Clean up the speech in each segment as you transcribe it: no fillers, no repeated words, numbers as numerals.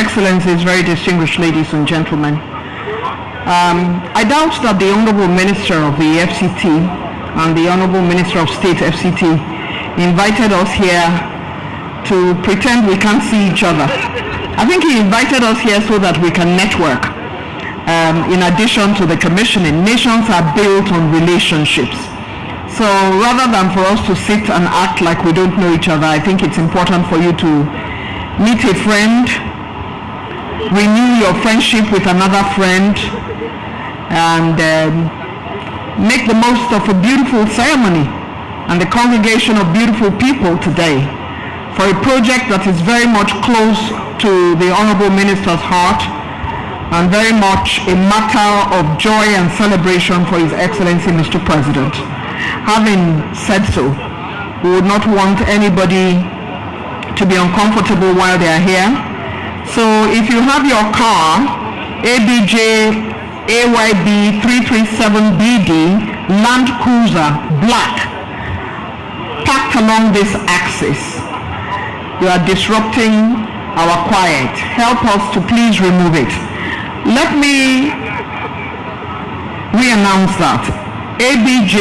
Excellencies, very distinguished ladies and gentlemen. I doubt that the Honorable Minister of the FCT and the Honorable Minister of State FCT invited us here to pretend we can't see each other. I think he invited us here so that we can network. In addition to the commissioning, nations are built on relationships. So rather than for us to sit and act like we don't know each other, I think it's important for you to meet a friend, renew your friendship with another friend, and make the most of a beautiful ceremony and the congregation of beautiful people today for a project that is very much close to the Honorable Minister's heart and very much a matter of joy and celebration for His Excellency Mr. President. Having said so, we would not want anybody to be uncomfortable while they are here. So if you have your car, ABJ AYB 337BD Land Cruiser Black parked along this axis, you are disrupting our quiet. Help us to please remove it. Let me re-announce that. ABJ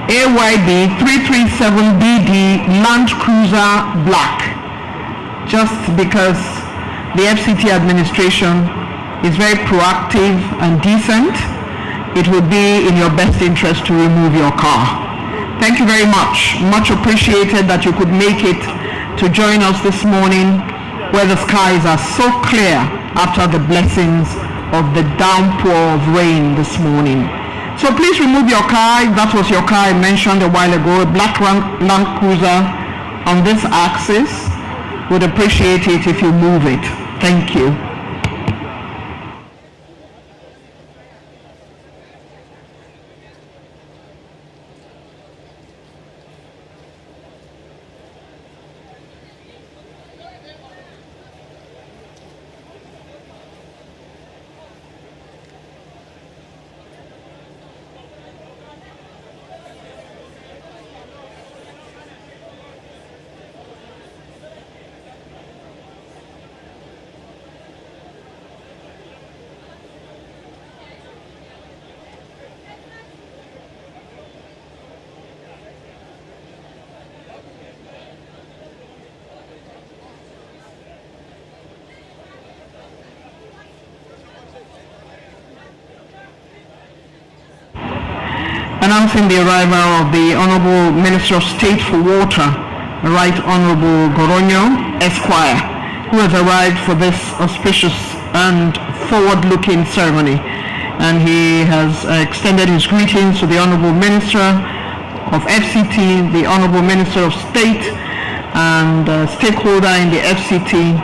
AYB 337BD Land Cruiser Black. Just because the FCT administration is very proactive and decent, it would be in your best interest to remove your car. Thank you very much. Much appreciated that you could make it to join us this morning where the skies are so clear after the blessings of the downpour of rain this morning. So please remove your car. That was your car I mentioned a while ago, a black Land Cruiser on this axis. Would appreciate it if you move it. Thank you. Announcing the arrival of the Honorable Minister of State for Water, Right Honorable Goronyo, Esquire, who has arrived for this auspicious and forward-looking ceremony. And he has extended his greetings to the Honorable Minister of FCT, the Honorable Minister of State, and stakeholder in the FCT,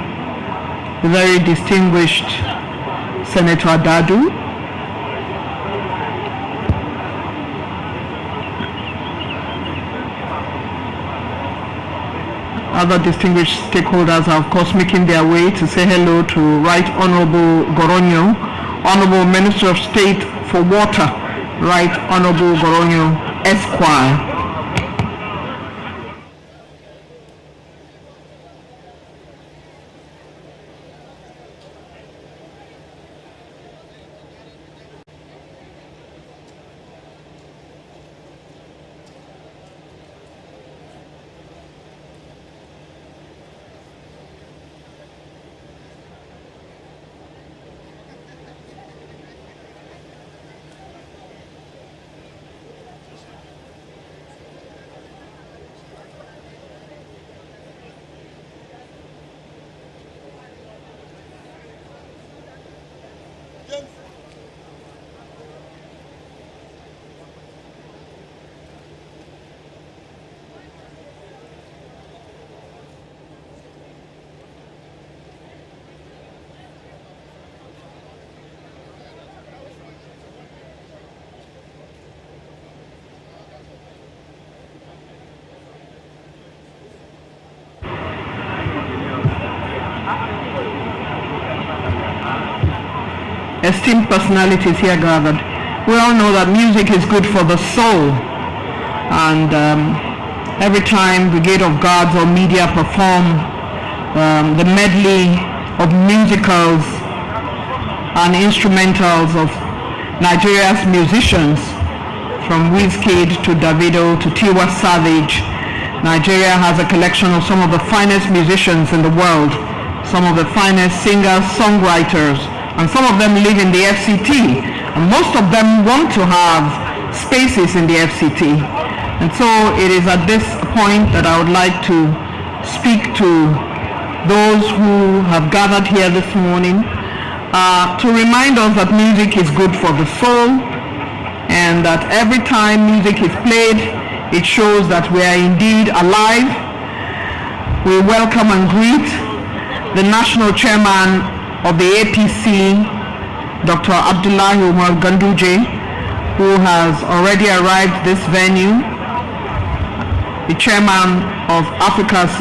the very distinguished Senator Dadu. Other distinguished stakeholders are of course making their way to say hello to Right Honorable Goronyo, Honorable Minister of State for Water, Right Honorable Goronyo, Esquire. Esteemed personalities here gathered, we all know that music is good for the soul, and every time Brigade of Guards or media perform the medley of musicals and instrumentals of Nigeria's musicians, from Wike to Davido to Tiwa Savage. Nigeria has a collection of some of the finest musicians in the world, some of the finest singers, songwriters, and some of them live in the FCT, and most of them want to have spaces in the FCT. And so it is at this point that I would like to speak to those who have gathered here this morning to remind us that music is good for the soul, and that every time music is played, it shows that we are indeed alive. We welcome and greet the national chairman of the APC, Dr. Abdullahi Umar Ganduje, who has already arrived this venue, the chairman of Africa's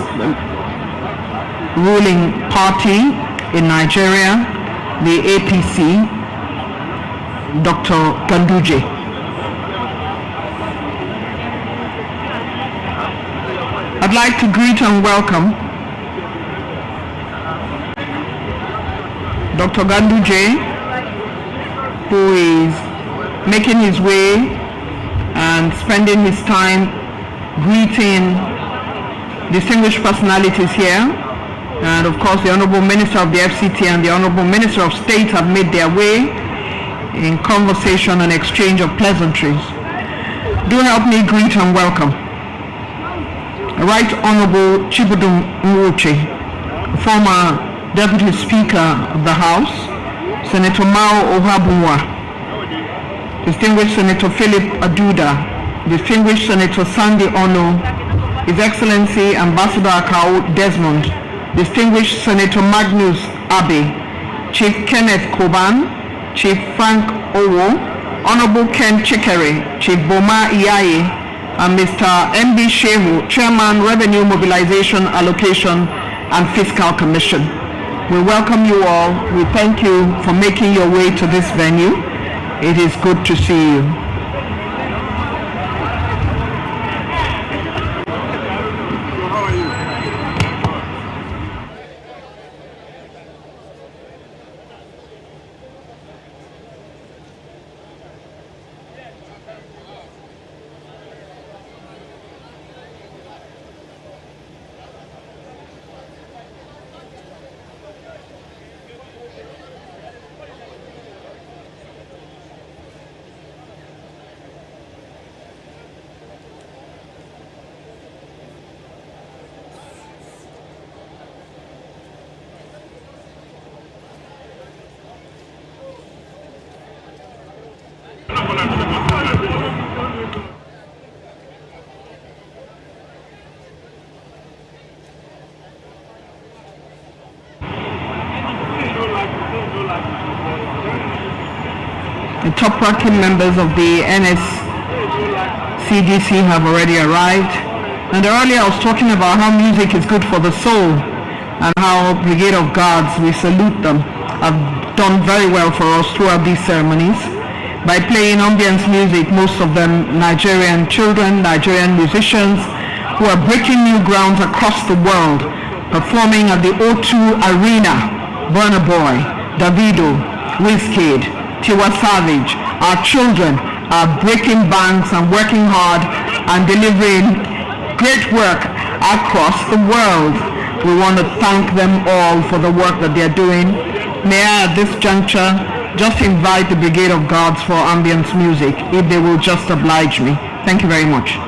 ruling party in Nigeria, the APC, Dr. Ganduje. I'd like to greet and welcome Dr. Ganduje, who is making his way and spending his time greeting distinguished personalities here. And of course, the Honorable Minister of the FCT and the Honorable Minister of State have made their way in conversation and exchange of pleasantries. Do help me greet and welcome Right Honorable Chibudum Nwuche, former Deputy Speaker of the House, Senator Mao Ohabunwa, Distinguished Senator Philip Aduda, Distinguished Senator Sandy Ono, His Excellency Ambassador Akau Desmond, Distinguished Senator Magnus Abe, Chief Kenneth Koban, Chief Frank Owo, Honorable Ken Chikere, Chief Boma Iyaye, and Mr. M.B. Shehu, Chairman, Revenue Mobilization, Allocation, and Fiscal Commission. We welcome you all. We thank you for making your way to this venue. It is good to see you. The top ranking members of the NSCDC have already arrived. And earlier I was talking about how music is good for the soul and how Brigade of Guards, we salute them, have done very well for us throughout these ceremonies by playing ambience music, most of them Nigerian children, Nigerian musicians who are breaking new grounds across the world, performing at the O2 Arena. Burna Boy, Davido, Wizkid, Tiwa Savage. Our children are breaking banks and working hard and delivering great work across the world. We want to thank them all for the work that they're doing. May I at this juncture just invite the Brigade of Guards for ambience music, if they will just oblige me. Thank you very much.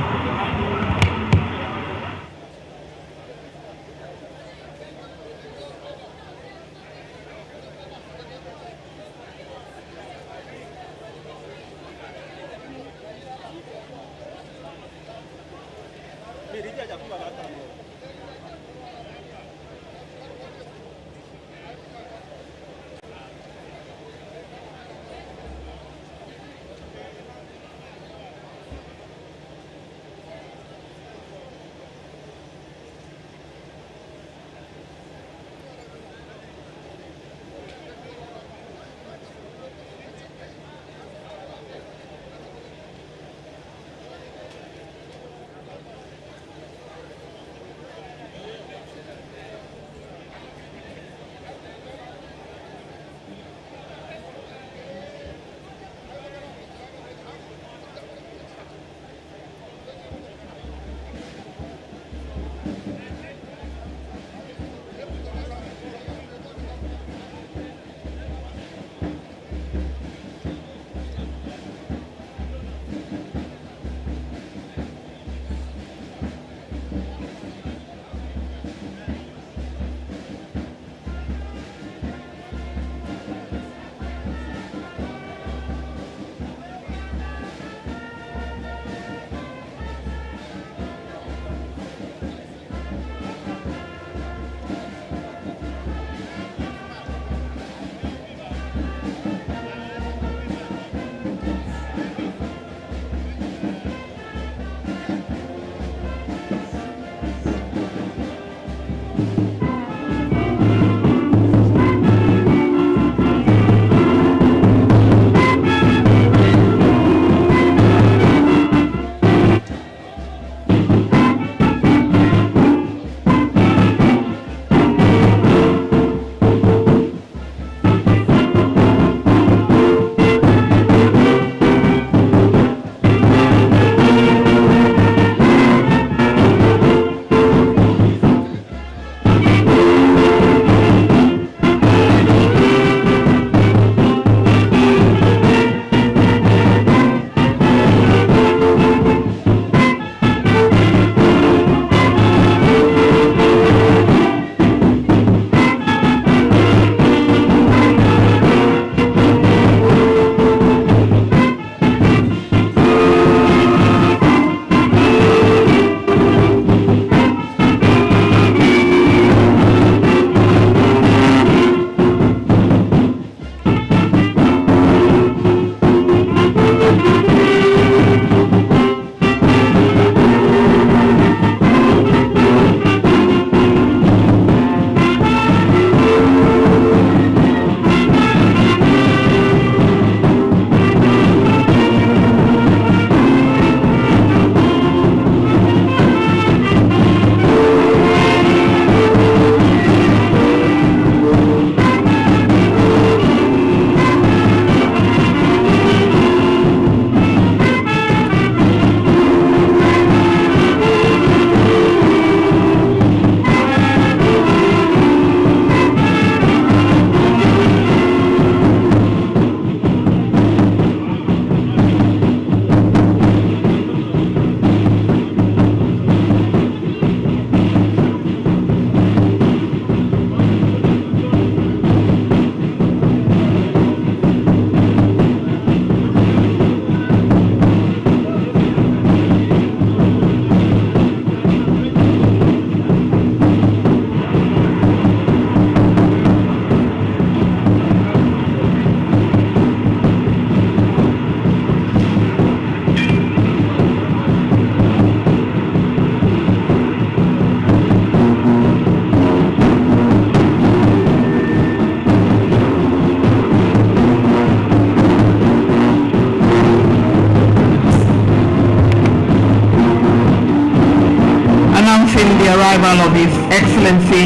arrival of His Excellency,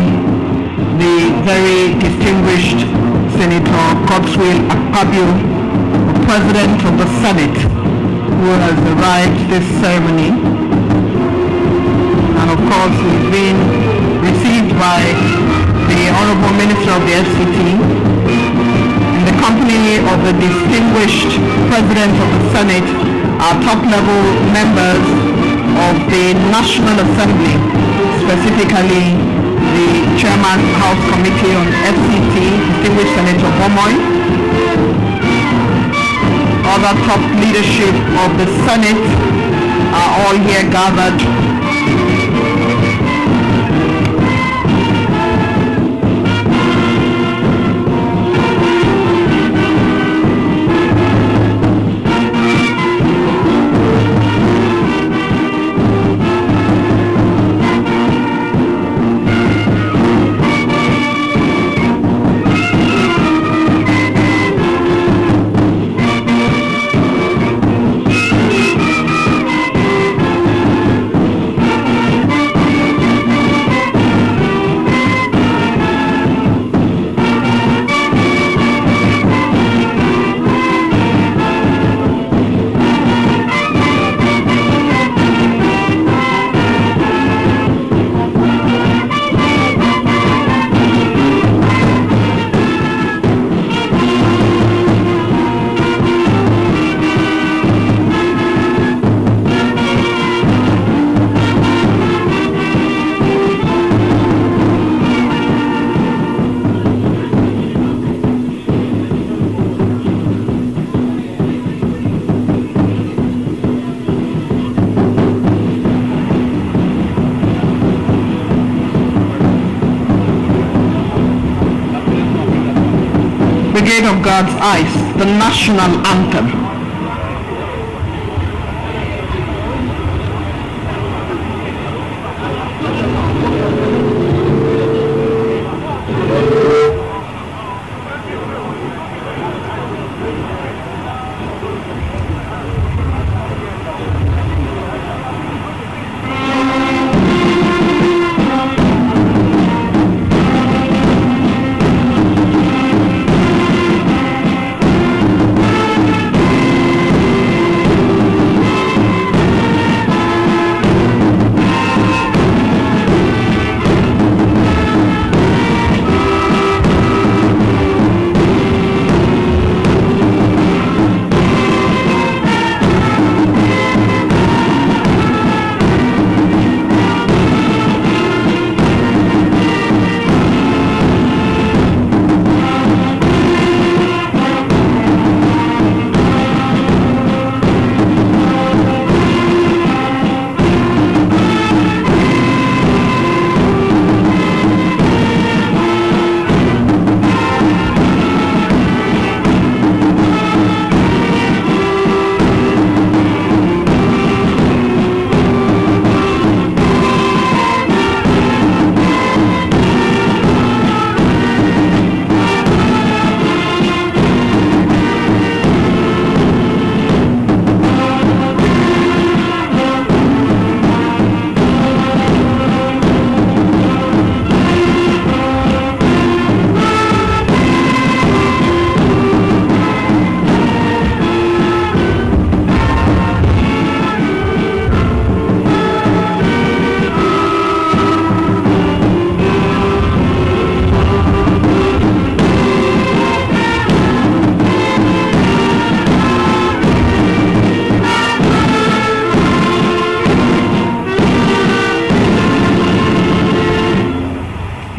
the very distinguished Senator Godswill Akpabio, the President of the Senate, who has arrived this ceremony. And of course, he's been received by the Honorable Minister of the FCT in the company of the distinguished President of the Senate, our top-level members of the National Assembly, specifically the Chairman House Committee on FCT, distinguished Senator Bomoy, other top leadership of the Senate are all here gathered. Brigade of Guards Ice, the national anthem.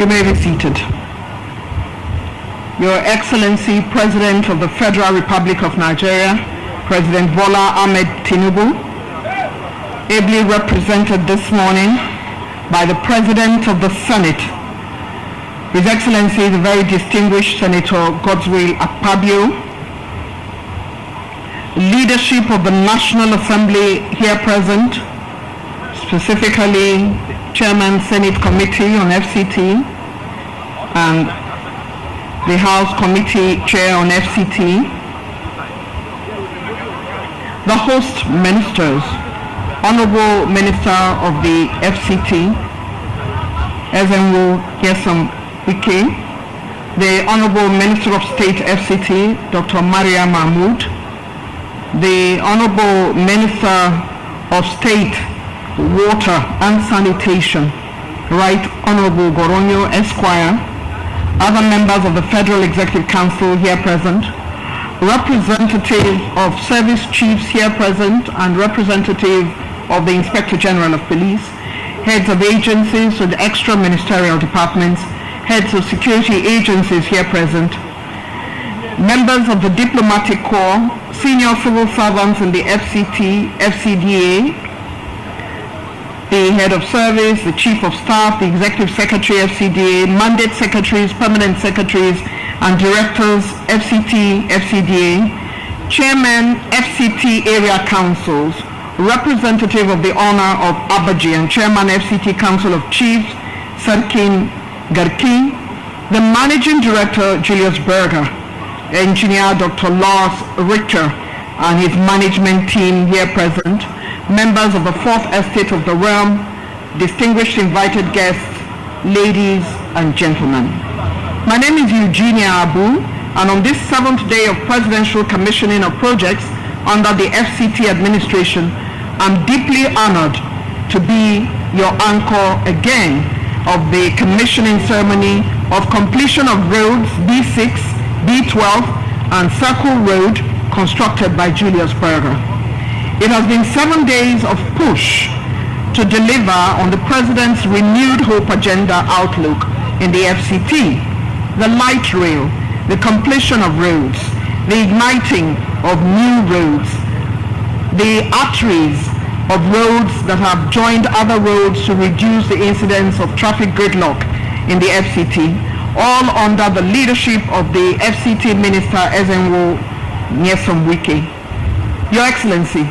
You may be seated. Your Excellency, President of the Federal Republic of Nigeria, President Bola Ahmed Tinubu, ably represented this morning by the President of the Senate, His Excellency, the very distinguished Senator Godswill Akpabio, leadership of the National Assembly here present, specifically Chairman Senate Committee on FCT and the House Committee Chair on FCT, the host ministers, Honorable Minister of the FCT, Ezenwo Wike, the Honorable Minister of State FCT, Dr. Maria Mahmood, the Honorable Minister of State Water and Sanitation, Right Honorable Goronyo Esquire, other members of the Federal Executive Council here present, representative of service chiefs here present, and representative of the Inspector General of Police, heads of agencies with extra ministerial departments, heads of security agencies here present, members of the Diplomatic Corps, senior civil servants in the FCT, FCDA, the head of service, the chief of staff, the executive secretary FCDA, mandate secretaries, permanent secretaries, and directors FCT, FCDA, chairman FCT area councils, representative of the honor of Abaji and chairman FCT Council of Chiefs, Sarkin Garki, the managing director Julius Berger, engineer Dr. Lars Richter and his management team here present, members of the Fourth Estate of the Realm, distinguished invited guests, ladies and gentlemen. My name is Eugenia Abu, and on this 7th day of presidential commissioning of projects under the FCT administration, I'm deeply honored to be your anchor again of the commissioning ceremony of completion of roads B6, B12, and Circle Road constructed by Julius Berger. It has been 7 days of push to deliver on the President's renewed hope agenda outlook in the FCT, the light rail, the completion of roads, the igniting of new roads, the arteries of roads that have joined other roads to reduce the incidence of traffic gridlock in the FCT, all under the leadership of the FCT Minister Ezenwo Wike. Your Excellency,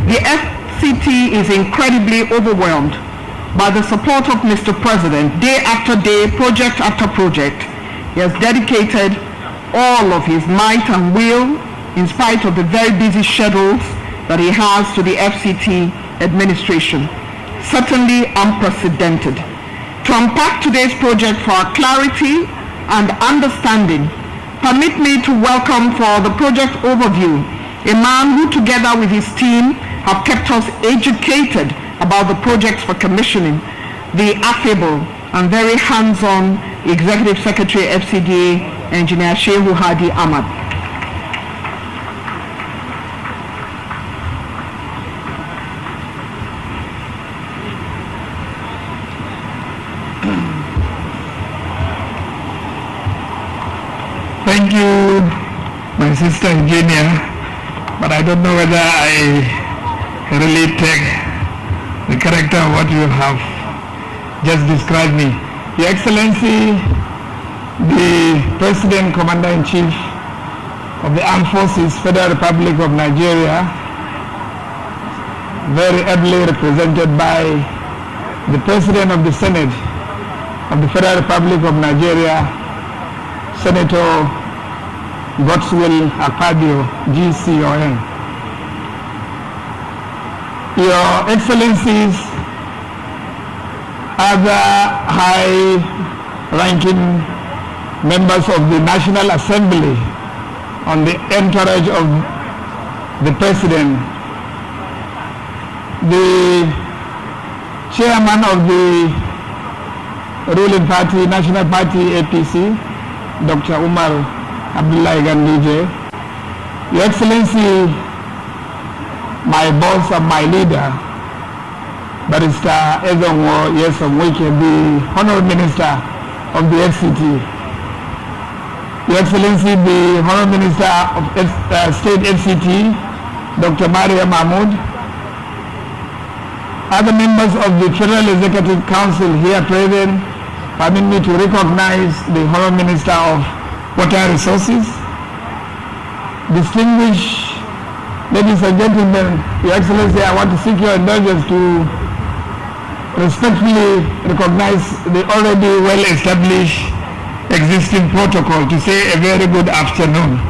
the FCT is incredibly overwhelmed by the support of Mr. President day after day, project after project. He has dedicated all of his might and will, in spite of the very busy schedules that he has, to the FCT administration. Certainly unprecedented. To unpack today's project for our clarity and understanding, permit me to welcome for the project overview a man who, together with his team, have kept us educated about the projects for commissioning, the affable and very hands-on Executive Secretary FCDA, Engineer Shehu Hadi Ahmad. Thank you, my sister Eugenia, but I don't know whether I really take the character of what you have just described me. Your Excellency, the President, Commander-in-Chief of the Armed Forces, Federal Republic of Nigeria, very ably represented by the President of the Senate of the Federal Republic of Nigeria, Senator Godswill Akpabio, GCON. Your Excellencies, other high-ranking members of the National Assembly, on the entourage of the President, the Chairman of the ruling party, National Party APC, Dr. Umar Abdullahi Ganduje, Your Excellency, my boss and my leader, Barrister Ezenwo Wike, the Honorable Minister of the FCT, Your Excellency, the Honorable Minister of State FCT, Dr. Maria Mahmood, other members of the Federal Executive Council here present, permit me to recognize the Honorable Minister of Water Resources, distinguished ladies and gentlemen, Your Excellency, I want to seek your indulgence to respectfully recognize the already well-established existing protocol to say a very good afternoon.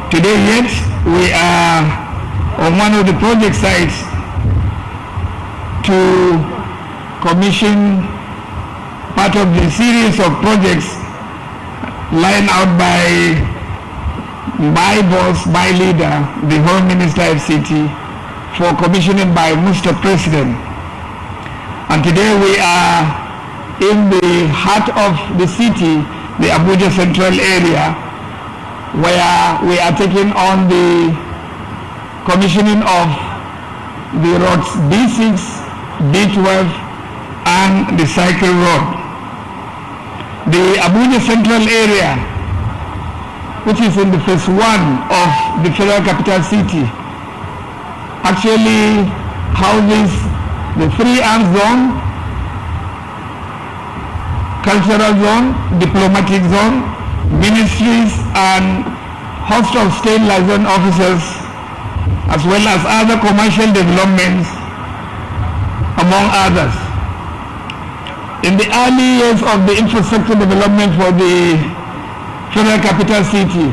Today yet, we are on one of the project sites to commission part of the series of projects lined out by my boss, my leader, the Home Minister FCT, for commissioning by Mr. President. And today we are in the heart of the city, the Abuja Central area, where we are taking on the commissioning of the roads B6, B12, and the cycle road. The Abuja Central area, which is in the phase 1 of the Federal Capital City, actually houses the 3 arms zone, cultural zone, diplomatic zone, ministries, and host of state liaison officers, as well as other commercial developments, among others. In the early years of the infrastructure development for the Federal Capital City,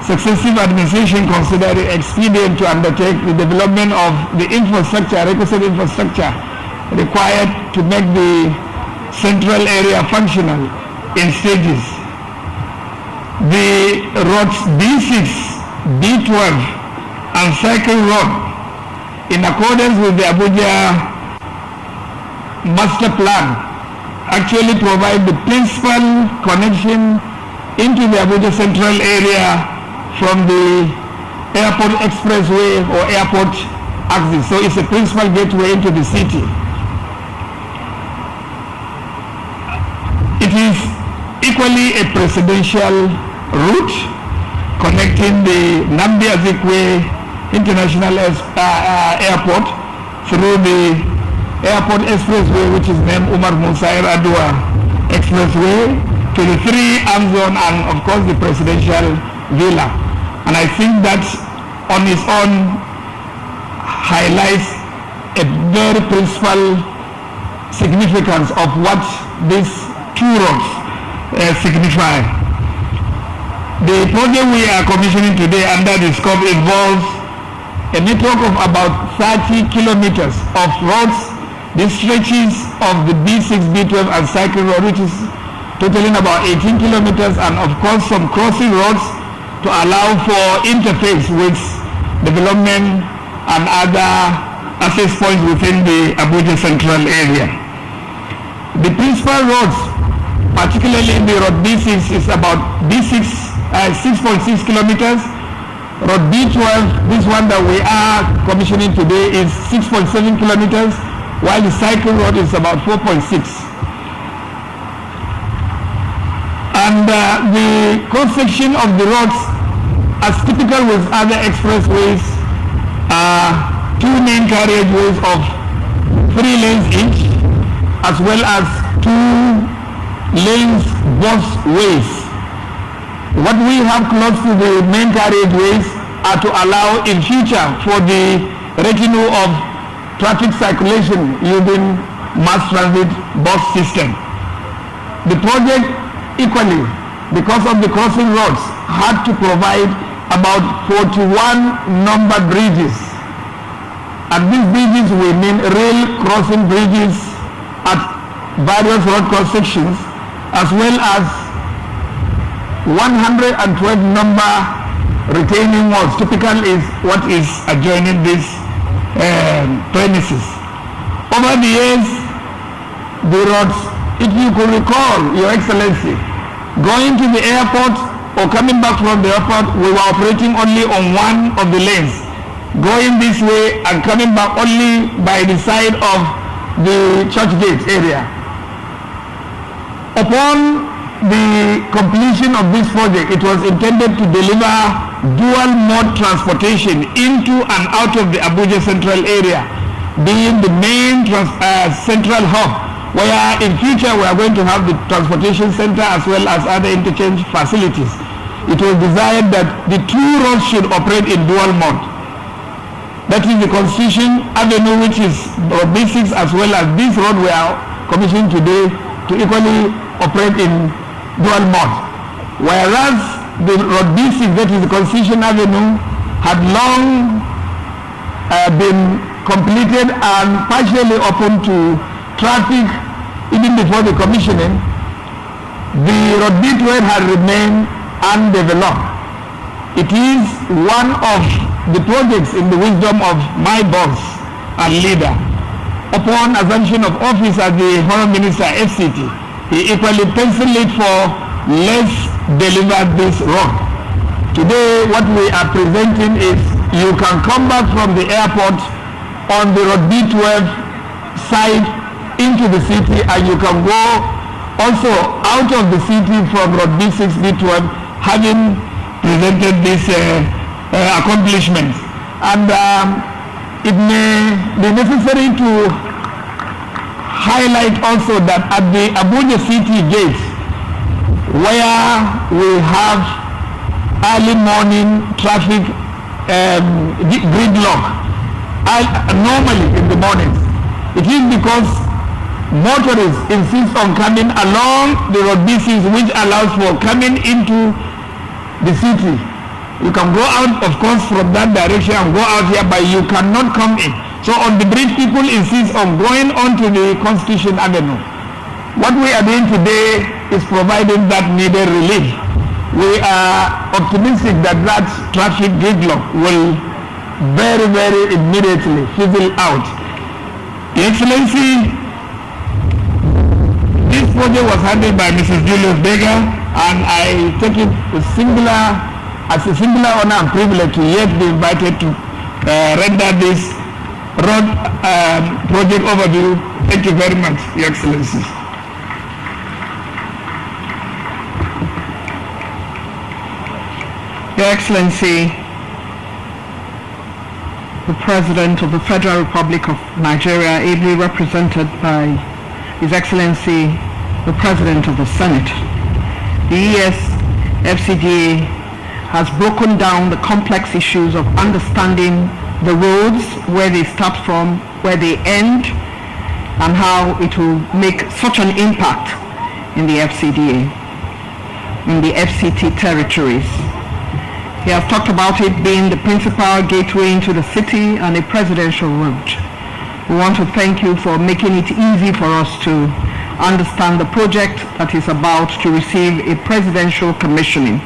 successive administration considered it expedient to undertake the development of the infrastructure, requisite infrastructure required to make the central area functional in stages. The roads B6, B12, and Cycle Road, in accordance with the Abuja Master Plan, actually provide the principal connection into the Abuja Central area from the Airport Expressway or airport axis. So it's a principal gateway into the city. It is equally a presidential route connecting the Nnamdi Azikiwe International Airport through the Airport Expressway, which is named Umar Musa Yar'Adua Expressway, to the 3 arm zone and of course the presidential villa. And I think that on its own highlights a very principal significance of what these 2 roads signify. The project we are commissioning today under the scope involves a network of about 30 kilometers of roads. This stretches of the B6, B12, and Cycle Road, which is totaling about 18 kilometers, and of course some crossing roads to allow for interface with development and other access points within the Abuja Central area. The principal roads, particularly in the road B6, is about B6, 6.6 kilometers. Road B12, this one that we are commissioning today, is 6.7 kilometers, while the Cycle Road is about 4.6. And the cross-section of the roads, as typical with other expressways, are 2 main carriageways of 3 lanes each, as well as 2 lanes busways. What we have close to the main carriageways are to allow in future for the retinue of traffic circulation using mass transit bus system. The project equally, because of the crossing roads, had to provide about 41 numbered bridges. And these bridges we mean rail crossing bridges at various road cross sections, as well as 112 number retaining walls. Typical is what is adjoining this premises. Over the years, the roads, if you could recall, Your Excellency, going to the airport or coming back from the airport, we were operating only on one of the lanes, going this way and coming back only by the side of the church gate area. Upon the completion of this project, it was intended to deliver dual mode transportation into and out of the Abuja Central area, being the main central hub, where in future we are going to have the transportation center as well as other interchange facilities. It was desired that the 2 roads should operate in dual mode. That is the Constitution Avenue, which is road B6, as well as this road we are commissioning today, to equally operate in dual mode. Whereas the road B6, that is the Constitution Avenue, had long been completed and partially open to traffic even before the commissioning, the road B12 had remained undeveloped. It is one of the projects in the wisdom of my boss and leader. Upon assumption of office as the Honourable Minister FCT, he equally penciled it for let's deliver this road. Today what we are presenting is you can come back from the airport on the road B12 side into the city, and you can go also out of the city from road B6, B12, having presented these accomplishments. And it may be necessary to highlight also that at the Abuja city gate, where we have early morning traffic gridlock, normally in the mornings, it is because motorists insist on coming along the road B6, which allows for coming into the city. You can go out, of course, from that direction and go out here, but you cannot come in. So on the bridge, people insist on going onto the Constitution Avenue. What we are doing today is providing that needed relief. We are optimistic that that traffic gridlock will very, very immediately fizzle out. Your Excellency, this project was handled by Mrs. Julius Berger, and I take it as a singular honor and privilege to yet be invited to render this road project overview. Thank you very much, Your Excellency. Your Excellency, the President of the Federal Republic of Nigeria, ably represented by His Excellency, the President of the Senate. The ES-FCDA has broken down the complex issues of understanding the roads, where they start from, where they end, and how it will make such an impact in the FCDA, in the FCT territories. He has talked about it being the principal gateway into the city and a presidential route. We want to thank you for making it easy for us to understand the project that is about to receive a presidential commissioning.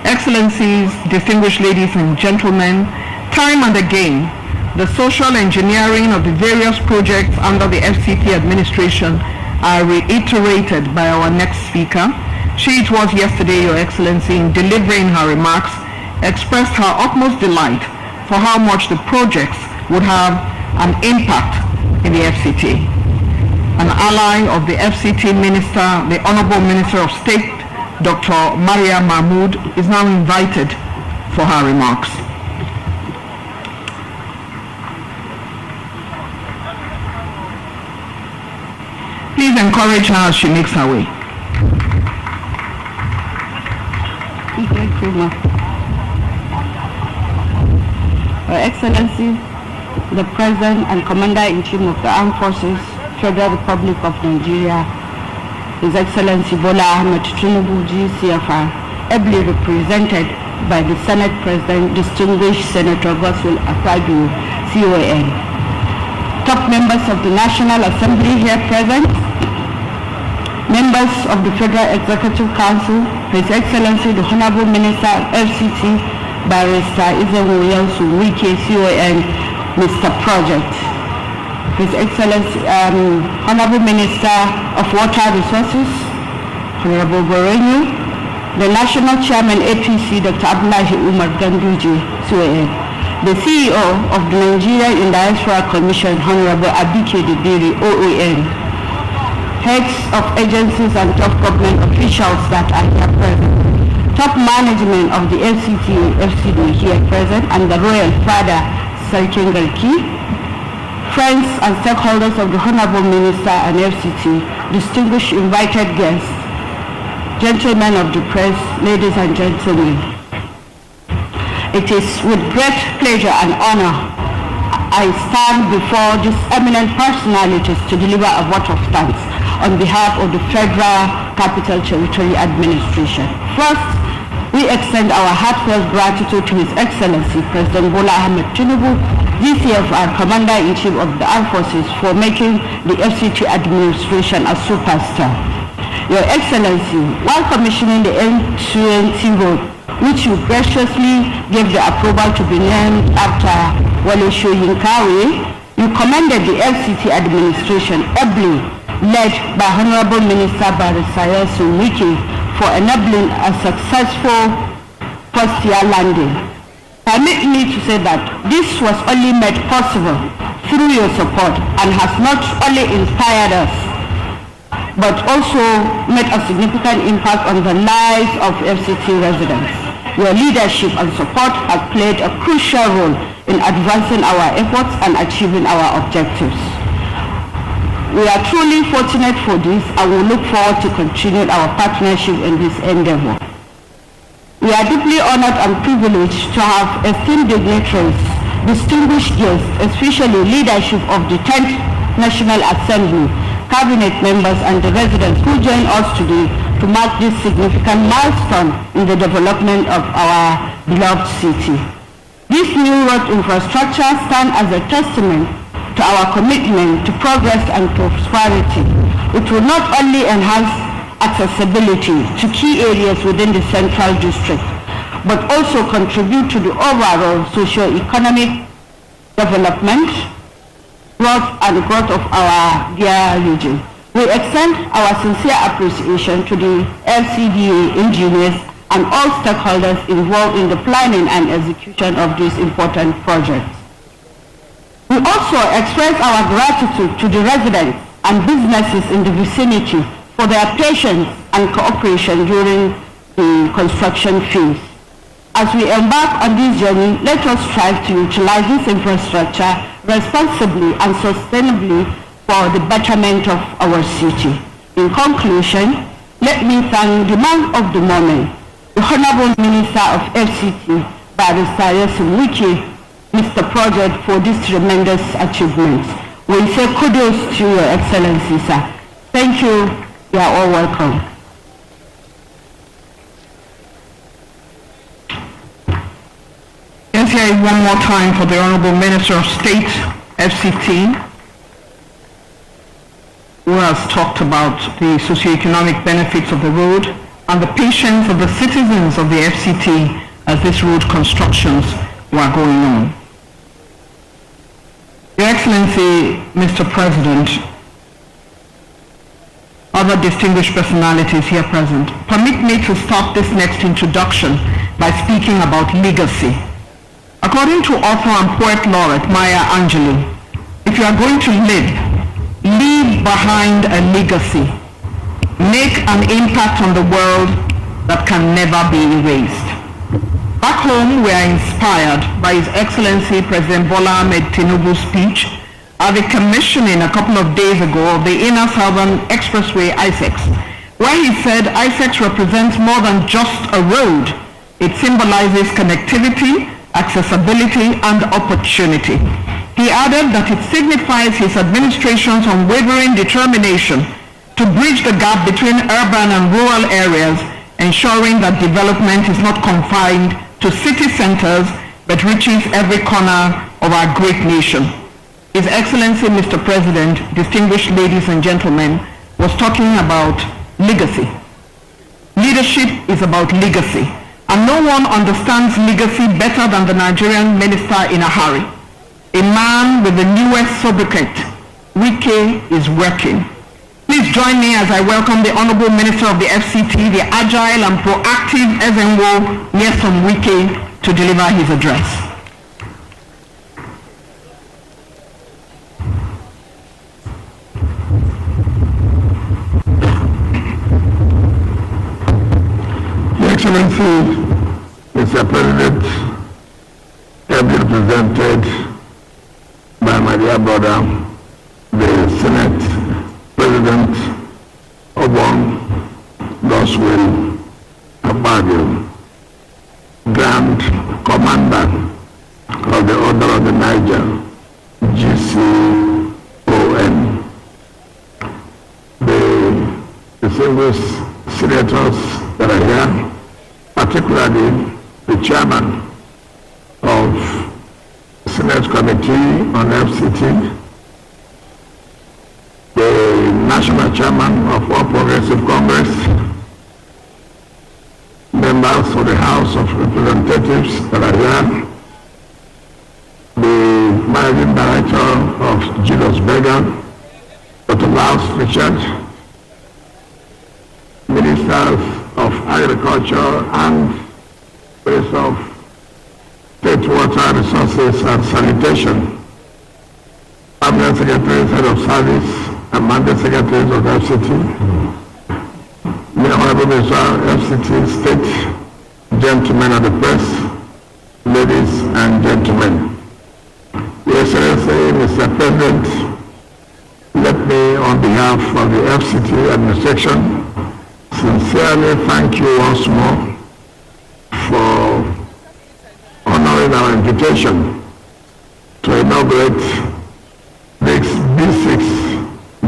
Excellencies, distinguished ladies and gentlemen, time and again, the social engineering of the various projects under the FCT administration are reiterated by our next speaker. She, it was yesterday, Your Excellency, in delivering her remarks, expressed her utmost delight for how much the projects would have an impact in the FCT. An ally of the FCT Minister, the Honorable Minister of State, Dr. Maria Mahmood, is now invited for her remarks. Please encourage her as she makes her way. Thank you, ma'am. Your Excellency, the President and Commander-in-Chief of the Armed Forces, Federal Republic of Nigeria, His Excellency Bola Ahmed Tinubu GCFR, ably represented by the Senate President, Distinguished Senator Godswill Akpabio, CON. Top members of the National Assembly here present, members of the Federal Executive Council, His Excellency the Honorable Minister of FCT, Barrister Izenwu Wike, CON, Mr. Project, His Excellency Honorable Minister of Water Resources, Honorable Borenyu, the National Chairman APC, Dr. Abdullahi Umar Ganduje, CON, the CEO of the Nigeria in Diaspora Commission, Honorable Abike Debiri, OON, heads of agencies and top government officials that are here present, top management of the FCT and FCD here present, and the Royal Father, Sarkin Garki, friends and stakeholders of the Honorable Minister and FCT, distinguished invited guests, gentlemen of the press, ladies and gentlemen. It is with great pleasure and honor I stand before these eminent personalities to deliver a vote of thanks on behalf of the Federal Capital Territory Administration. First, we extend our heartfelt gratitude to His Excellency President Bola Ahmed Tinubu GCFR, Commander-in-Chief of the Armed Forces, for making the FCT administration a superstar. Your Excellency, while commissioning the N20 road, which you graciously gave the approval to be named after Wale Soyinka, you commended the FCT administration, ably led by Honorable Minister Barrister Wike, for enabling a successful first-year landing. Permit me to say that this was only made possible through your support and has not only inspired us, but also made a significant impact on the lives of FCT residents. Your leadership and support have played a crucial role in advancing our efforts and achieving our objectives. We are truly fortunate for this and we look forward to continuing our partnership in this endeavor. We are deeply honored and privileged to have esteemed dignitaries, distinguished guests, especially leadership of the 10th National Assembly, cabinet members and the residents who join us today to mark this significant milestone in the development of our beloved city. This new road infrastructure stands as a testament to our commitment to progress and prosperity. It will not only enhance accessibility to key areas within the Central District, but also contribute to the overall socio-economic development, growth of our dear region. We extend our sincere appreciation to the LCDA engineers and all stakeholders involved in the planning and execution of this important project. We also express our gratitude to the residents and businesses in the vicinity for their patience and cooperation during the construction phase. As we embark on this journey, let us strive to utilize this infrastructure responsibly and sustainably for the betterment of our city. In conclusion, let me thank the man of the moment, the Honorable Minister of FCT, Barrister Wike, Mr. Project, for this tremendous achievement. We say kudos to Your Excellency, sir. Thank you. You are all welcome. Yes, here is one more time for the Honorable Minister of State, FCT, who has talked about the socioeconomic benefits of the road and the patience of the citizens of the FCT as these road constructions were going on. Your Excellency, Mr. President, other distinguished personalities here present, permit me to start this next introduction by speaking about legacy. According to author and poet laureate Maya Angelou, if you are going to live, leave behind a legacy. Make an impact on the world that can never be erased. Back home, we are inspired by His Excellency President Bola Ahmed Tinubu's speech at the commissioning a couple of days ago of the Inner Southern Expressway ISEX, where he said ISEX represents more than just a road. It symbolizes connectivity, accessibility, and opportunity. He added that it signifies his administration's unwavering determination to bridge the gap between urban and rural areas, ensuring that development is not confined to city centers but reaches every corner of our great nation. His Excellency, Mr. President, distinguished ladies and gentlemen, was talking about legacy. Leadership is about legacy, and no one understands legacy better than the Nigerian minister in a hurry. A man with the newest sobriquet, Wike, is working. Please join me as I welcome the Honorable Minister of the FCT, the agile and proactive SNO, Nyesom Wike, to deliver his address. Your Excellency, Mr. President, ably represented by my dear brother, the Senate President Obon Goswell Abagio, Grand Commander of the Order of the Niger, GCON, the distinguished senators that are here, particularly the chairman of Senate Committee on FCT, the National Chairman of All Progressive Congress, members of the House of Representatives that are here, the Managing Director of Julius Berger, Dr. Lars Richard, Ministers of Agriculture and Minister of State Water Resources and Sanitation, Cabinet Secretaries, Head of Service, and Mandate Secretaries of FCT, Honorable Minister of FCT, State, gentlemen of the press, ladies and gentlemen. Your Excellency, Mr. President, let me, on behalf of the FCT administration, sincerely thank you once more for honoring our invitation to inaugurate this B6,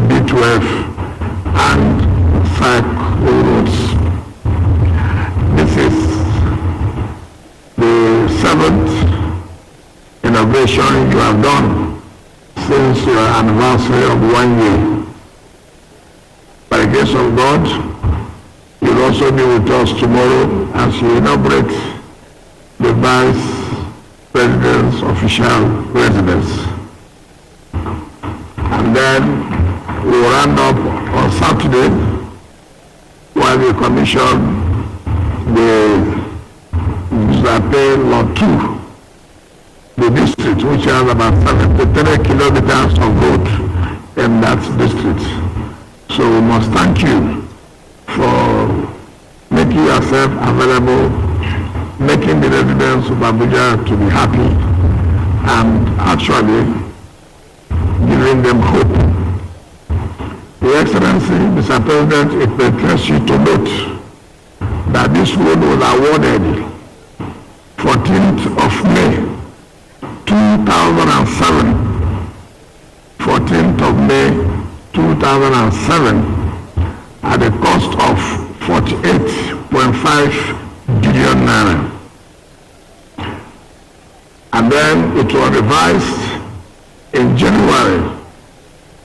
B12 and cycle roads. This is the 7th inauguration you have done since your anniversary of 1 year. By the grace of God, you'll also be with us tomorrow as you inaugurate the Vice President's official residence. And then we will round up on Saturday while we commission the Zape Lot 2, the district which has about 73 kilometers of road in that district. So we must thank you for making yourself available, making the residents of Abuja to be happy, and actually giving them hope. Your Excellency, Mr. President, it may interest you to note that this road was awarded 14th of May 2007, 14th of May 2007, at a cost of 48.5 billion naira. And then it was revised in January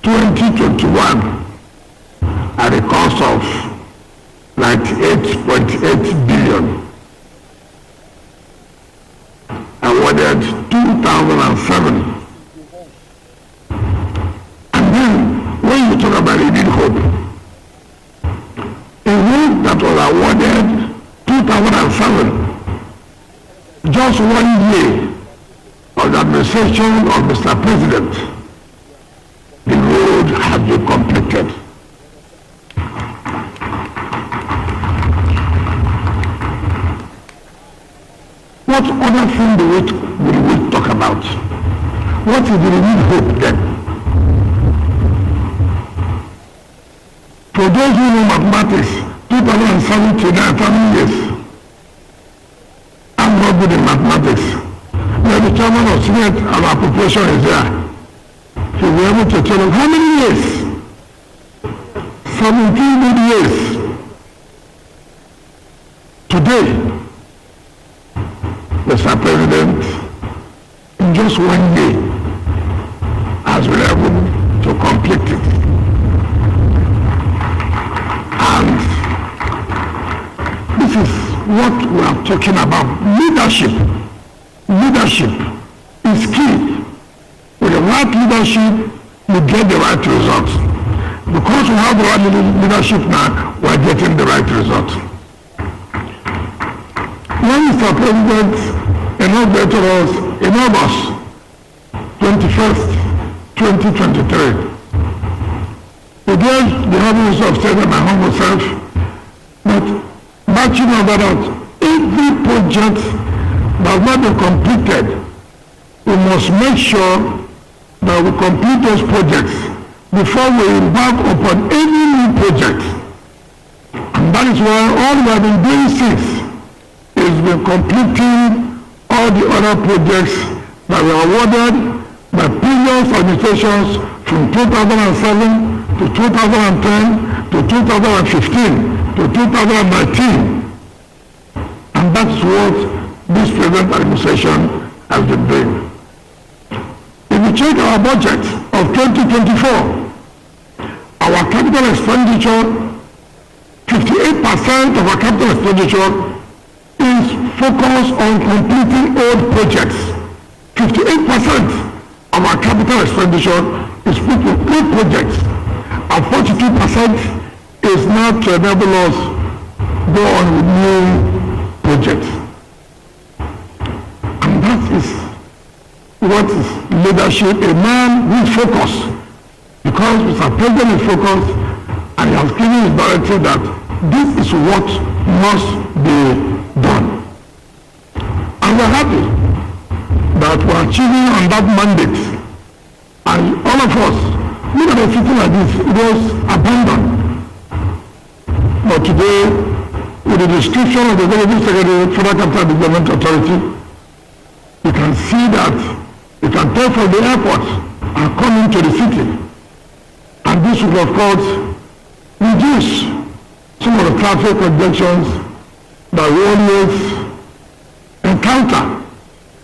2021 at a cost of 98.8 billion. Awarded 2007. And then when you talk about renewed hope, a road that was awarded 2007, just 1 year of the administration of Mr. President, the road has been completed. What other thing will we talk about? What is the renewed hope then? For those who know mathematics, 2007 to 9 years. I'm not good in mathematics. When the chairman of Senate and our proportion is there, he will be able to tell us how many years? 17 good years. Today, Mr. President, in just 1 year, has been able to complete it. And this is what we are talking about. Leadership. Leadership is key. With the right leadership, you get the right results. Because we have the right leadership now, we are getting the right results. When Mr. President inaugurated us in August 21st, 2023, we gave the Honorable Minister of State and my humble self that matching over that every project that will be completed, we must make sure that we complete those projects before we embark upon any new project. And that is why all we have been doing since is been completing all the other projects that were awarded by previous administrations from 2007 to 2010 to 2015 to 2019. And that's what this present administration has been doing. you check our budget of 2024, our capital expenditure, 58% of our capital expenditure is focused on completing old projects. 58% of our capital expenditure is put to old projects, and 42% is not to enable us go on with new projects. And that is what is leadership, a man who is focused. Because Mr. President is focused and he has given his directive that this is what must be done. And we're happy that we're achieving on that mandate. And all of us, look at a city like this, it was abandoned. But today, with the description of the Executive Secretary of Federal Capital Development Authority, you can see that you can tell from the airport and come into the city. And this will, of course, reduce some of the traffic congestions that we always encounter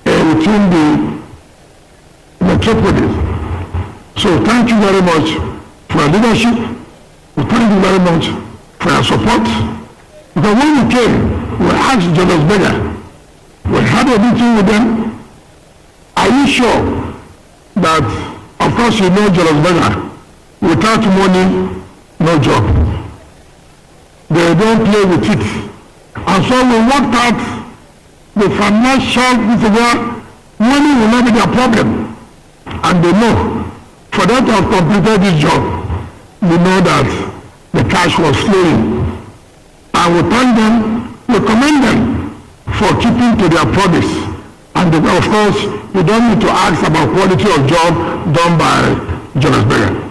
within the metropolis. So thank you very much for your leadership. We thank you very much for your support. Because when we came, we asked Jonas Berger, we had a meeting with them. Are you sure that, of course, you know Jonas Berger, without money, no job. They don't play with it. And so we worked out the financial where money will not be their problem. And they know, for them to have completed this job, we know that the cash was flowing. And we thank them, we commend them for keeping to their promise. And of course, you don't need to ask about quality of job done by Jonas Berger.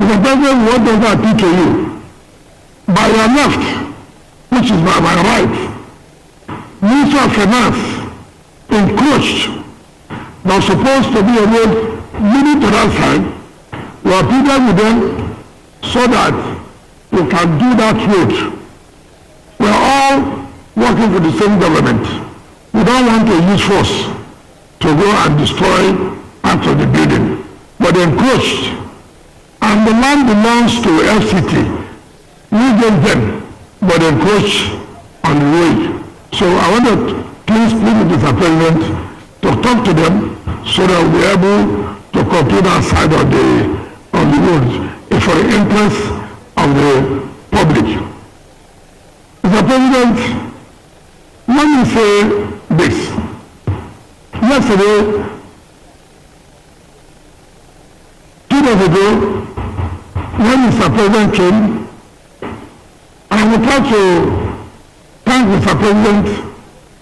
Mr. President, what does that do to you? By your left, which is by my right, Minister of Finance encroached. Now supposed to be a road leading to that side. We are pleading with them so that we can do that road. We are all working for the same government. We don't want to use force to go and destroy parts of the building. But they encroached. And the land belongs to FCT. We gave them, but they encroached on the road. So I want to please plead with Mr. President to talk to them so that we'll be able to complete our side of the road for the interest of the public. Mr. President, let me say this. Yesterday, 2 days ago, when Mr. President came, I would like to thank Mr. President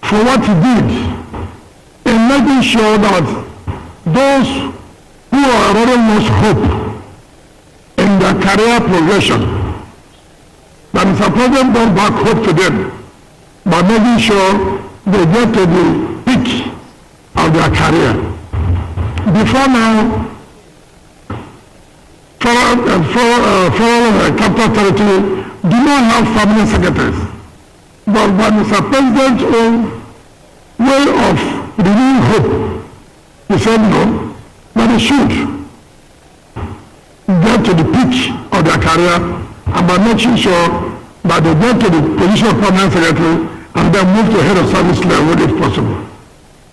for what he did in making sure that those who are already lost hope in their career progression, that Mr. President brought back hope to them by making sure they get to the peak of their career. Before now, federal capital territory do not have permanent secretaries. But by Mr. President's own way of renewing hope, he said no, but they should get to the peak of their career and by making sure that they get to the position of permanent secretary and then move to head of service level if possible.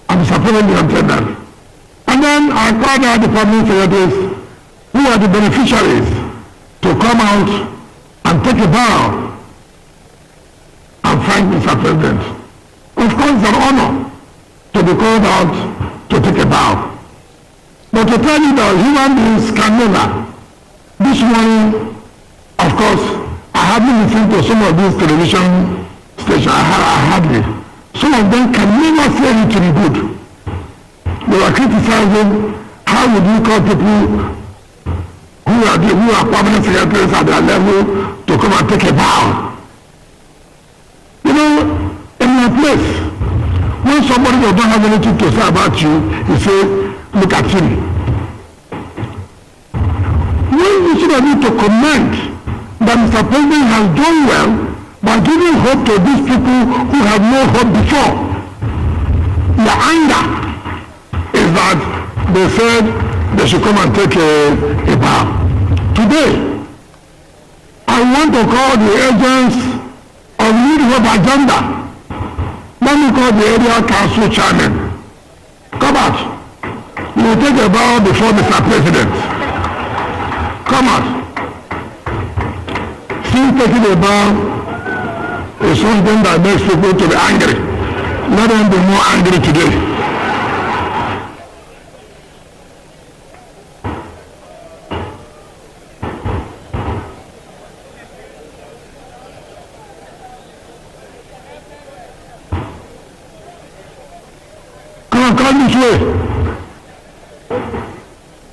And Mr. President granted that. And then I called out the permanent secretaries who are the beneficiaries to come out and take a bow and thank Mr. President. Of course, it's an honor to be called out to take a bow. But to tell you that human beings can never. This morning, of course, I haven't listened to some of these television stations. I hardly. Some of them can never say anything good. They were criticizing how would you call people who are permanent secretaries at their level to come and take a bow. You know, in my place, when somebody does not have anything to say about you, he say, look at him. When we should need to commend that Mr. President has done well by giving hope to these people who have no hope before. The anger is that they said they should come and take a bow. Today, I want to call the agents of New Hope agenda. Let me call the area council chairman. Come out. You will take a bow before Mr. President. Come out. Since taking a bow is something that makes people to be angry. Let them be more angry today. Come this way.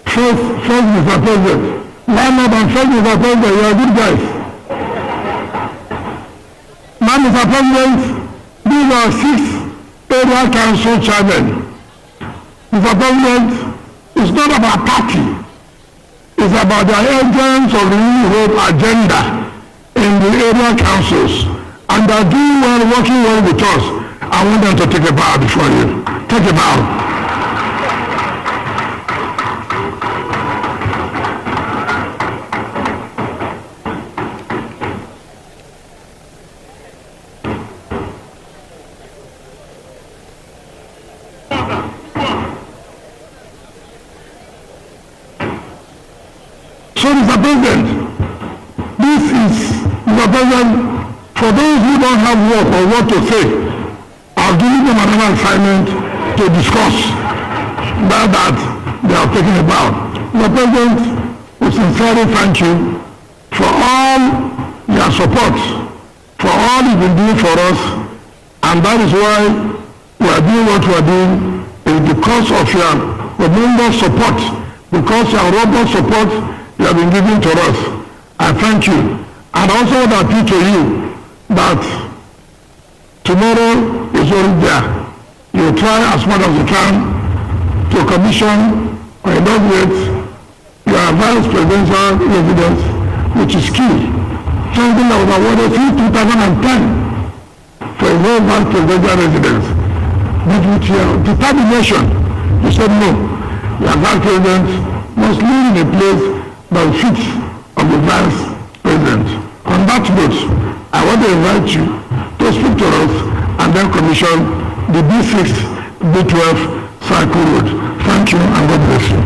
First, Mr. President. Line up and first, Mr. President. You are good guys. Now, Mr. President, these are 6 area council chairmen. Mr. President, it's not about party. It's about the agents of the New Hope agenda in the area councils. And they're doing well, working well with us. I want them to take a bow before you. Take a bow. So, Mr. President, this is, Mr. President, for those who don't have work or what to say, I'll give them another assignment to discuss that they are taking about. Mr. President, we sincerely thank you for all your support, for all you've been doing for us, and that is why we are doing what we are doing, is because of your tremendous support, because your robust support you have been giving to us. I thank you. And also I appeal to you that tomorrow is already there. You try as much as you can to commission or inaugurate your vice presidential residence, which is key. Something that was awarded since 2010 for a whole vice presidential residence. But with your determination, you said no. Your vice president must live in a place that fits of the vice president. On that note, I want to invite you to speak to us and then commission the B6, B12 cycle road. Thank you and God bless you.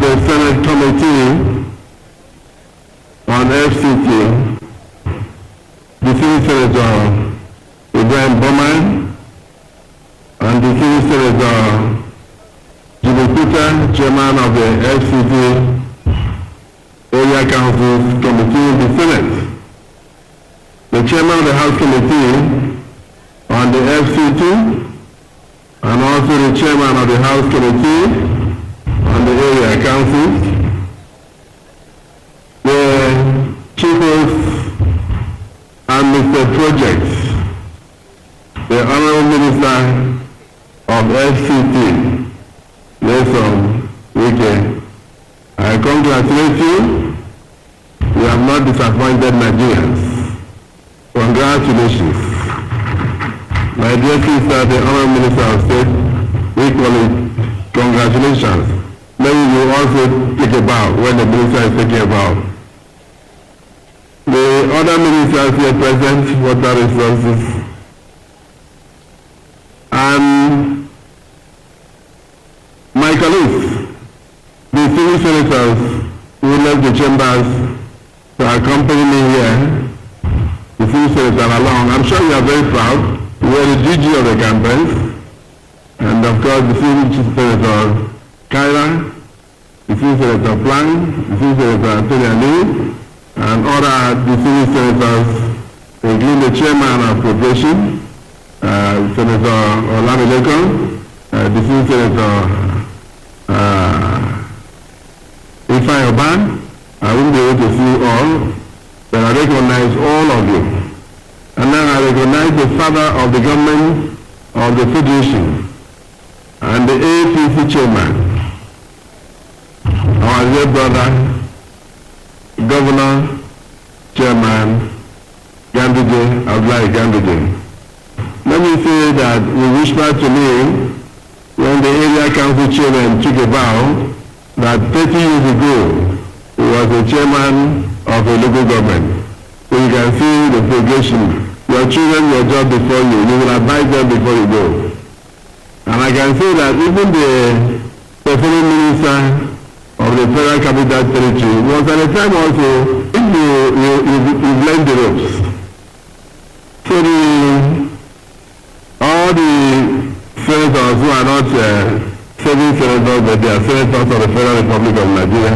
The Senate Committee on FCT, the Senior Senator Ibrahim Bowman, and the Senior Senator Jimmy Peter, Chairman of the FCT Area Council Committee in the Senate, the Chairman of the House Committee on the FCT, and also the Chairman of the House Committee on the area councils, the chiefs and Mr. Projects, the Honorable Minister of FCT, Wike, I congratulate you. You have not disappointed Nigerians. Congratulations. My dear sister, the Honorable Minister of State, equally, congratulations. Maybe you also take a bow when the minister is taking a bow. The other ministers here present, water resources, and my colleagues, the civil senators who left the chambers to accompany me here, the civil senators along. I'm sure you are very proud. You wear it GG of the campaigns, and of course the Senator Kyra, the Senator Plank, the Senator Antonio Lee, and other distinguished senators, including the chairman of Appropriation, Senator Olamileko, distinguished Senator Ifeanyi Oban. I won't be able to see all, but I recognize all of you. And then I recognize the father of the government of the Federation and the APC chairman, our dear brother, Governor, Chairman, Ganduje, Abdullahi Ganduje. Let me say that we whispered to me when the area council chairman took a vow that 30 years ago he was the chairman of a local government. So you can see the progression. Your children will job before you. You will advise them before you go. And I can say that even the performing minister of the Federal Capital Territory was at the time also, if you learn the ropes. So all the senators who are not serving senators, but they are senators of the Federal Republic of Nigeria,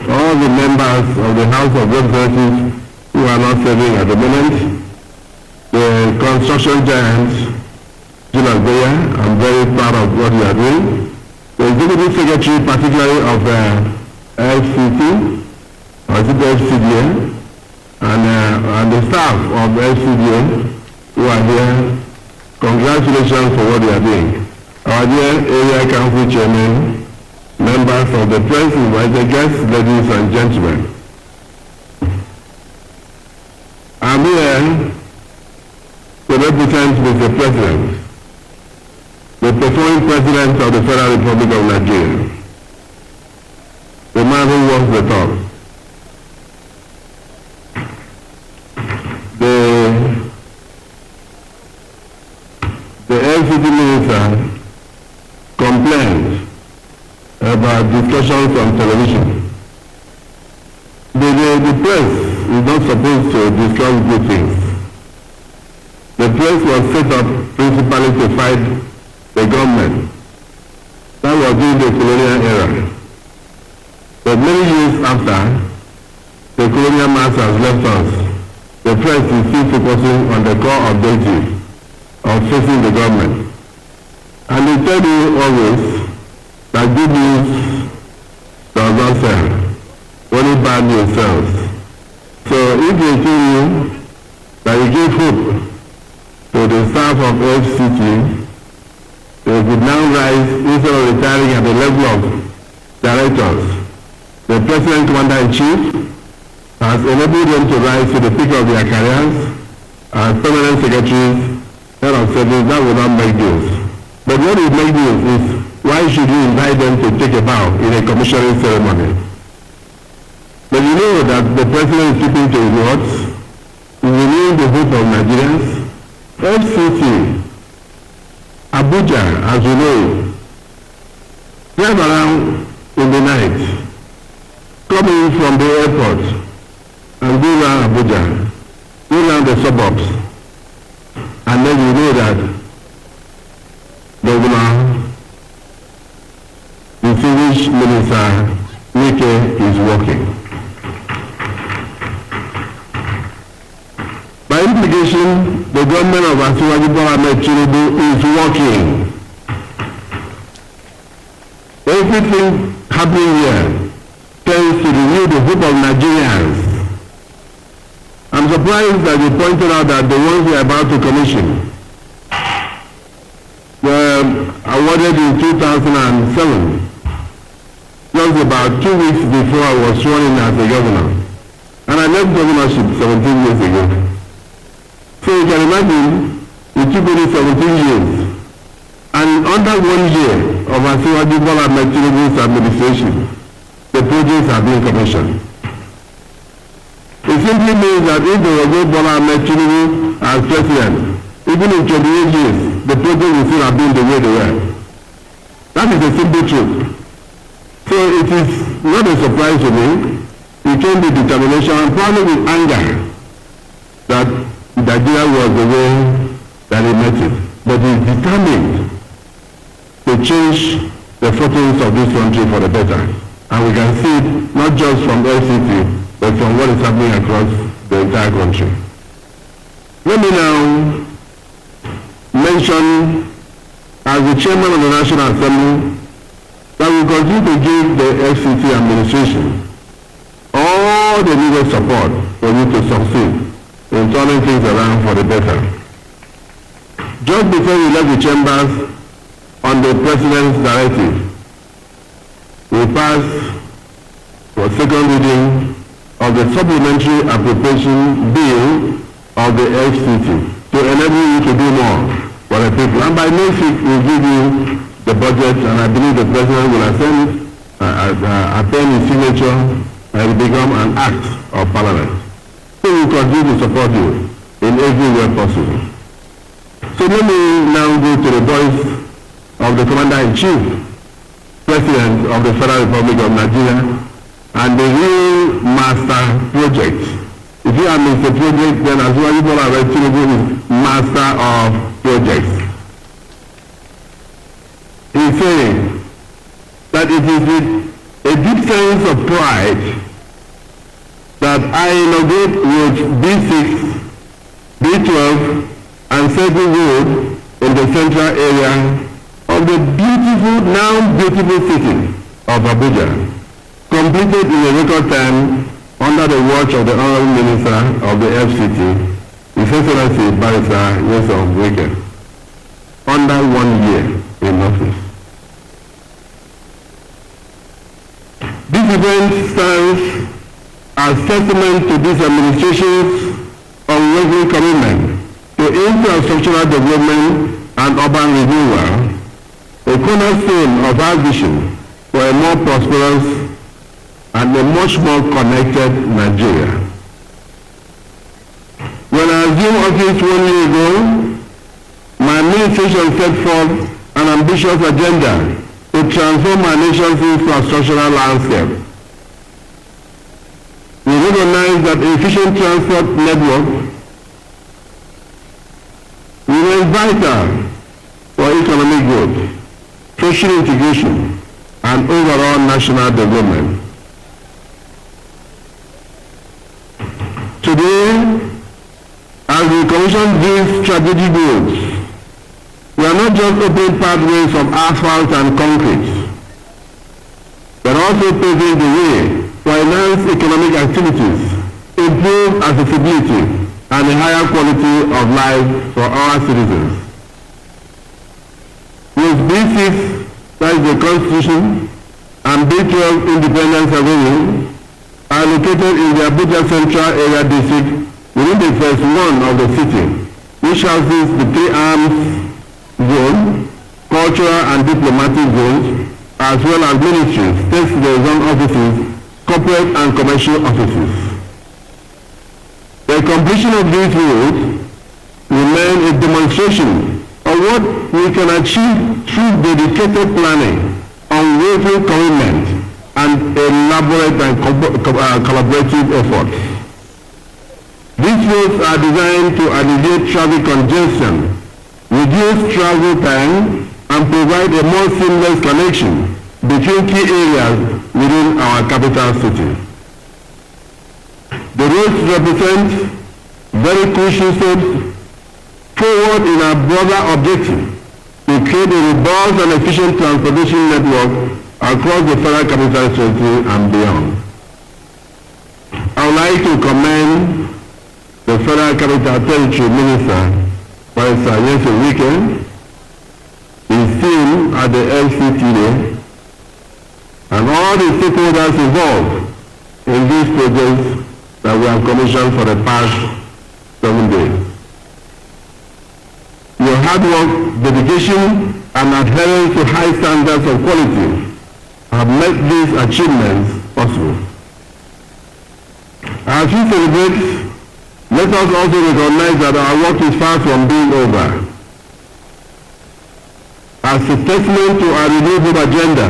all the members of the House of Representatives who are not serving at the moment, the construction giants, Thusrday, I'm very proud of what you are doing. The Executive Secretary, particularly of FCT, or FCDA, and the staff of FCDA who are here, congratulations for what they are doing. Our dear area council chairman, members of the press, invited guests, ladies and gentlemen. I'm here to represent Mr. President, the performing President of the Federal Republic of Nigeria, the man who walks the talk. The LCD minister complained about discussions on television. The press is not supposed to discuss good things. The press was set up principally to fight the government. That was during the colonial era. But many years after the colonial masters left us, the press is still focusing on the core objective of facing the government. And they tell you always that good news does not sell, only bad news sells. So if they tell you that you give hope to the staff of FCT, they could now rise instead of retiring at the level of directors. The President Commander-in-Chief has enabled them to rise to the peak of their careers as permanent secretaries, head of service. That will not make news. But what will make news is, why should you invite them to take a bow in a commissioning ceremony? But you know that the President is keeping to his words, renewing the hope of Nigerians. FCT, Abuja, as you know, drive around in the night, coming from the airport, and go around Abuja, go around the suburbs, and then you know that Governor, distinguished Minister Wike is working. By implication, the government of Asiwaju Bola Ahmed Tinubu is working. Everything happening here tends to renew the hope of Nigerians. I'm surprised that you pointed out that the ones we are about to commission were awarded in 2007, just about 2 weeks before I was sworn in as a governor. And I left governorship 17 years ago. So you can imagine, it took only 17 years. And under 1 year of Asiwaju Bola Ahmed Tinubu's administration, the projects are being commissioned. It simply means that if there was no Bola Ahmed Tinubu as president, even in 28 years, the project will still have been the way they were. That is the simple truth. So it is not a surprise to me. It came with determination and probably with anger that Nigeria was the way that he met it, but he is determined to change the fortunes of this country for the better. And we can see it not just from FCT, but from what is happening across the entire country. Let me now mention, as the chairman of the National Assembly, that we continue to give the FCT administration all the needed support for you to succeed in turning things around for the better. Just before we left the chambers on the President's directive, we passed for second reading of the supplementary appropriation bill of the FCT to enable you to do more for the people. And by next week, we'll give you the budget, and I believe the President will append his signature and it will become an act of Parliament. So we continue to support you in every way possible. So let me now go to the voice of the Commander-in-Chief, President of the Federal Republic of Nigeria, and the real master project. If you are Mr. Project, then as well, people are ready is master of projects. He's saying that it is with a deep sense of pride that I inaugurate with B6, B12, and Circle Road in the central area of the beautiful, now beautiful city of Abuja, completed in a record time under the watch of the Honorable Minister of the FCT, His Excellency Barrister Wike, under 1 year in office. This event stands as testament to this administration's unwavering commitment to infrastructural development and urban renewal, a cornerstone of our vision for a more prosperous and a much more connected Nigeria. When I assumed office 1 year ago, my administration set forth an ambitious agenda to transform our nation's infrastructural landscape. We recognize that efficient transport network remains vital for economic growth, social integration, and overall national development. Today, as we commission these strategic goals, we are not just opening pathways of asphalt and concrete, but also paving the way for enhanced economic activities, improve accessibility, and a higher quality of life for our citizens. With B6, that is the Constitution, and B12 Independence Avenue, are located in the Abuja Central Area District within the phase 1 of the city, which houses the 3 arms zone, cultural and diplomatic zones, as well as ministries, state liaison offices, corporate and commercial offices. The completion of these roads remains a demonstration of what we can achieve through dedicated planning, unwavering commitment, and elaborate and collaborative efforts. These roads are designed to alleviate traffic congestion, reduce travel time, and provide a more seamless connection between key areas within our capital city. The roads represent very crucial steps forward in our broader objective to create a robust and efficient transportation network across the federal capital city and beyond. I would like to commend the Federal Capital Territory Minister, Barrister Wike, his team at the FCT, and all the stakeholders involved in these projects that we have commissioned for the past 7 days. Your hard work, dedication, and adherence to high standards of quality have made these achievements possible. As we celebrate, let us also recognize that our work is far from being over. As a testament to our renewable agenda,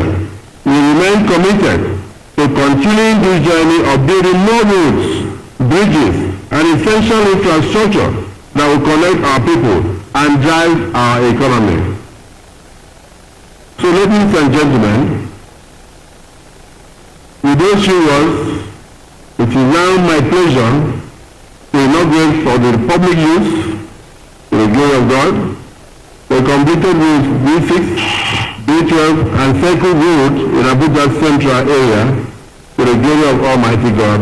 we remain committed to continuing this journey of building more roads, bridges, and essential infrastructure that will connect our people and drive our economy. So, ladies and gentlemen, with those few words, it is now my pleasure to inaugurate for the public use, to the glory of God, the completed B6, B12 and Circle Road in Abuja Central area, to the glory of Almighty God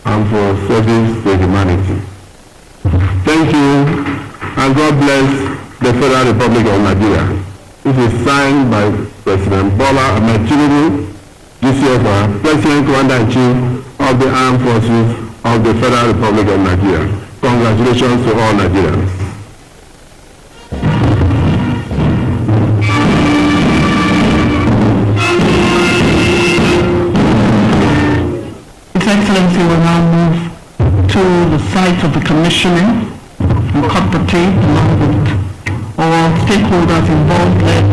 and for service to humanity. Thank you, and God bless the Federal Republic of Nigeria. This is signed by President Bola Ahmed Tinubu, GCFR, President Commander-in-Chief of the Armed Forces of the Federal Republic of Nigeria. Congratulations to all Nigerians. His Excellency will now move to the site of the commissioning and cut the tape along with all stakeholders involved led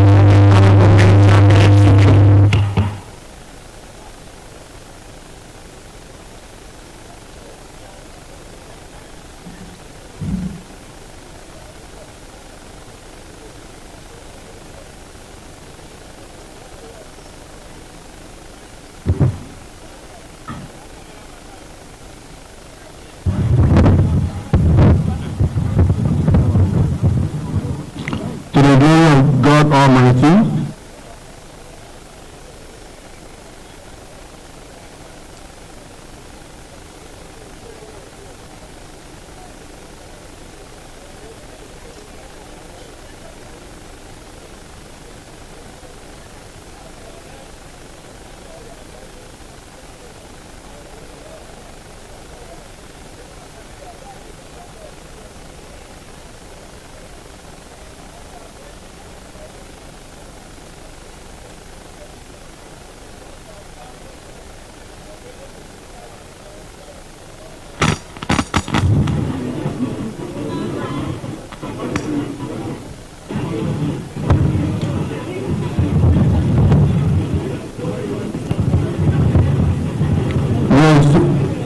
To the glory of God Almighty,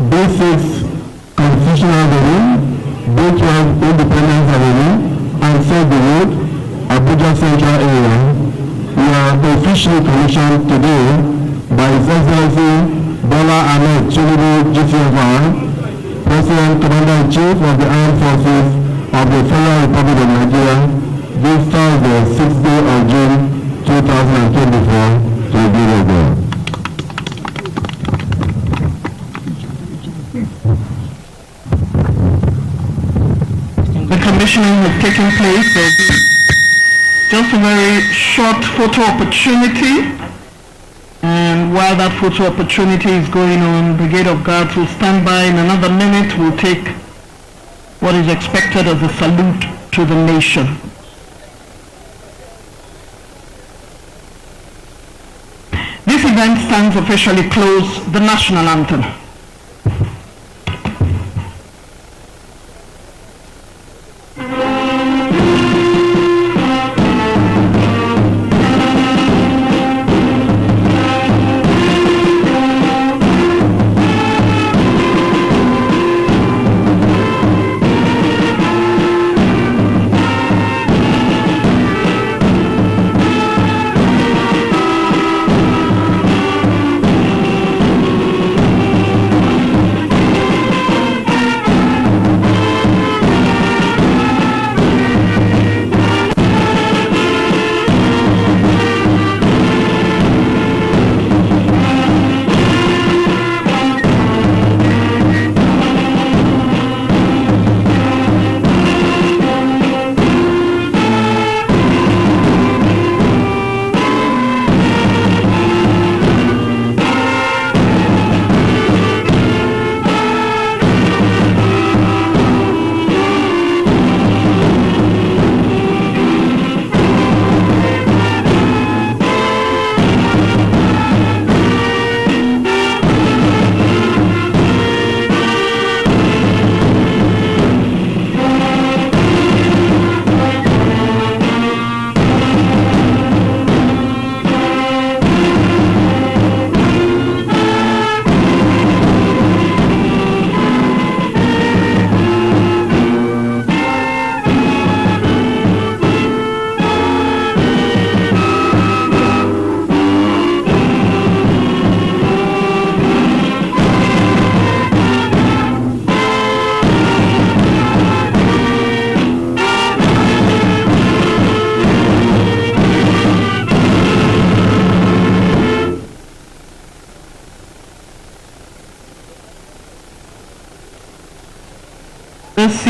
B6 Constitutional Avenue, B12 Independence Avenue, and Circle Road, Abuja Central area. We are officially commissioned today by His Excellency Bola Ahmed Tinubu, GCFR, President Commander-in-Chief of the Armed Forces of the Federal Republic of Nigeria, this Thursday, 6th day of June 2024, to the glory of God. the commissioning has taken place. There will be just a very short photo opportunity, and while that photo opportunity is going on, Brigade of Guards will stand by. In another minute we'll take what is expected as a salute to the nation. This event stands officially closed. The national anthem.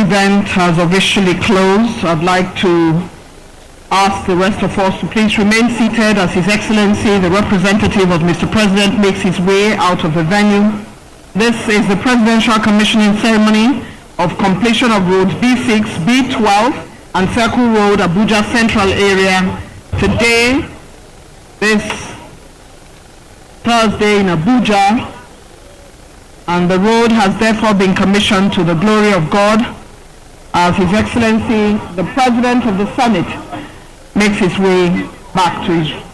event has officially closed. I'd like to ask the rest of us to please remain seated as His Excellency, the representative of Mr. President, makes his way out of the venue. This is the Presidential Commissioning Ceremony of completion of roads B6, B12, and Circle Road, Abuja Central area. Today, this Thursday in Abuja, and the road has therefore been commissioned to the glory of God as His Excellency, the President of the Senate, makes his way back to his